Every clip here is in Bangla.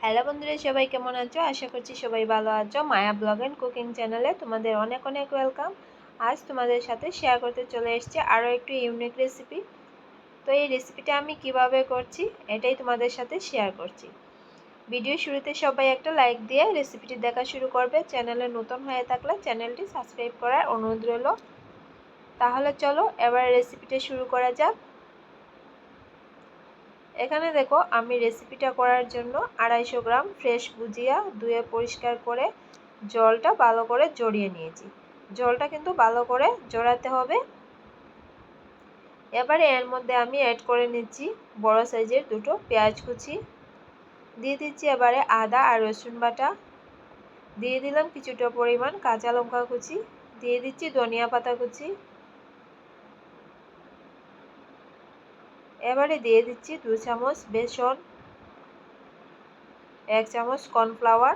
হ্যালো বন্ধুরা, সবাই কেমন আছো? আশা করছি সবাই ভালো আছো। মায়া ব্লগ অ্যান্ড কুকিং চ্যানেলে তোমাদের অনেক অনেক ওয়েলকাম। আজ তোমাদের সাথে শেয়ার করতে চলে এসেছি আরও একটু ইউনিক রেসিপি। তো এই রেসিপিটা আমি কিভাবে করছি এটাই তোমাদের সাথে শেয়ার করছি। ভিডিও শুরুতে সবাই একটা লাইক দিয়ে রেসিপিটি দেখা শুরু করবে। চ্যানেলে নতুন হয়ে থাকলে চ্যানেলটি সাবস্ক্রাইব করার অনুরোধ রইল। তাহলে চলো এবার রেসিপিটা শুরু করা যাক। এখানে দেখো আমি রেসিপিটা করার জন্য 250 গ্রাম ফ্রেশ ভুজিয়া ধুয়ে পরিষ্কার করে জলটা ভালো করে ঝরিয়ে নিয়েছি। জলটা কিন্তু ভালো করে ঝরাতে হবে। এবারে এর মধ্যে আমি অ্যাড করে নিচ্ছি বড় সাইজের দুটো পেঁয়াজ কুচি, দিয়ে দিচ্ছি এবারে আদা আর রসুন বাটা, দিয়ে দিলাম কিছুটা পরিমাণ কাঁচা লঙ্কা কুচি, দিয়ে দিচ্ছি ধনিয়া পাতা কুচি, এবারে দিয়ে দিচ্ছি 2 চামচ বেসন, 1 চামচ কর্নফ্লাওয়ার।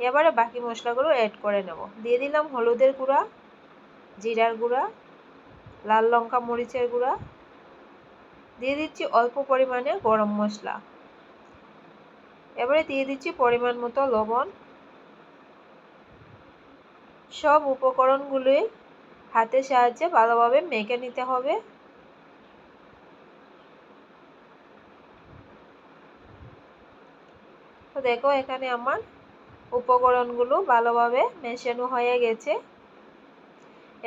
এবারে বাকি মশলাগুলো অ্যাড করে নেব। দিয়ে দিলাম হলুদের গুঁড়া, জিরার গুঁড়া, লাল লঙ্কা মরিচের গুঁড়া, দিয়ে দিচ্ছি অল্প পরিমাণে গরম মশলা। এবারে দিয়ে দিচ্ছি পরিমাণ মতো লবণ। সব উপকরণগুলোই হাতের সাহায্যে ভালোভাবে মেখে নিতে হবে। তো দেখো এখানে আমার উপকরণগুলো ভালোভাবে মেশানো হয়ে গেছে।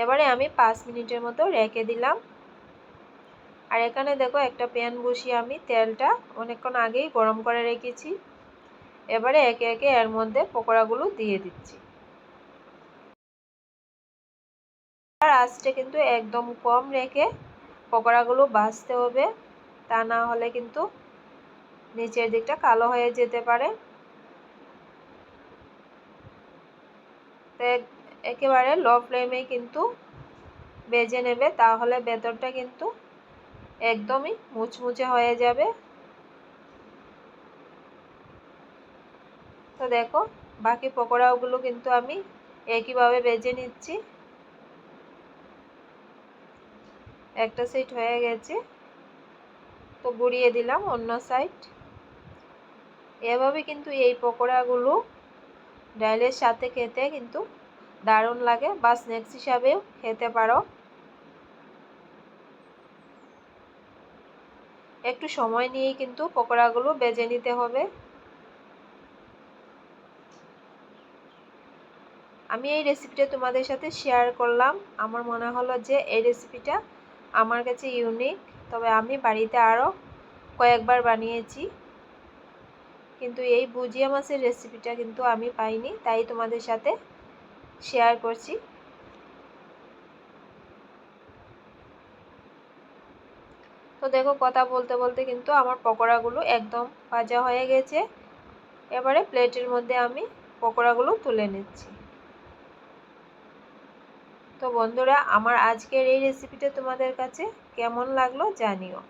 এবারে আমি 5 মিনিটের মতো রেখে দিলাম। আর এখানে দেখো একটা প্যান বসিয়ে আমি তেলটা অনেকক্ষণ আগেই গরম করে রেখেছি। এবারে একে একে এর মধ্যে পকোড়াগুলো দিয়ে দিচ্ছি। আর আঁচটা কিন্তু একদম কম রেখে পকোড়াগুলো ভাজতে হবে, তা না হলে কিন্তু নিচের দিকটা কালো হয়ে যেতে পারে। তো একেবারে লো ফ্লেমে কিন্তু ভেজে নেবে, তাহলে ভেতরটা কিন্তু একদমই মুচমুচে হয়ে যাবে। তো দেখো বাকি পকোড়াগুলো কিন্তু আমি একইভাবে ভেজে নিচ্ছি। একটা সাইড হয়ে গেছে, তো ঘুরিয়ে দিলাম অন্য সাইড। এভাবে কিন্তু এই পকোড়াগুলো ডালের সাথে খেতে কিন্তু দারুণ লাগে, বা স্ন্যাক্স হিসাবেও খেতে পারো। একটু সময় নিয়ে কিন্তু পকোড়াগুলো ভেজে নিতে হবে। আমি এই রেসিপিটা তোমাদের সাথে শেয়ার করলাম। আমার মনে হলো যে এই রেসিপিটা আমার কাছে ইউনিক, তবে আমি বাড়িতে আরও কয়েকবার বানিয়েছি, কিন্তু এই ভুজিয়া মাছের রেসিপিটা কিন্তু আমি পাইনি, তাই তোমাদের সাথে শেয়ার করছি। তো দেখো কথা বলতে বলতে কিন্তু আমার পকোড়াগুলো একদম ভাজা হয়ে গেছে। এবারে প্লেটের মধ্যে আমি পকোড়াগুলো তুলে নিচ্ছি। তো বন্ধুরা, আমার আজকের এই রেসিপিটা তোমাদের কাছে কেমন লাগলো জানিও।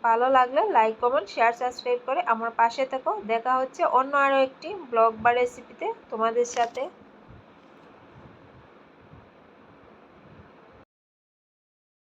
ভালো লাগলে লাইক, কমেন্ট, শেয়ার, সাবস্ক্রাইব করে আমার পাশে থেকো। দেখা হচ্ছে অন্য আরও একটি ব্লগ বা রেসিপিতে তোমাদের সাথে।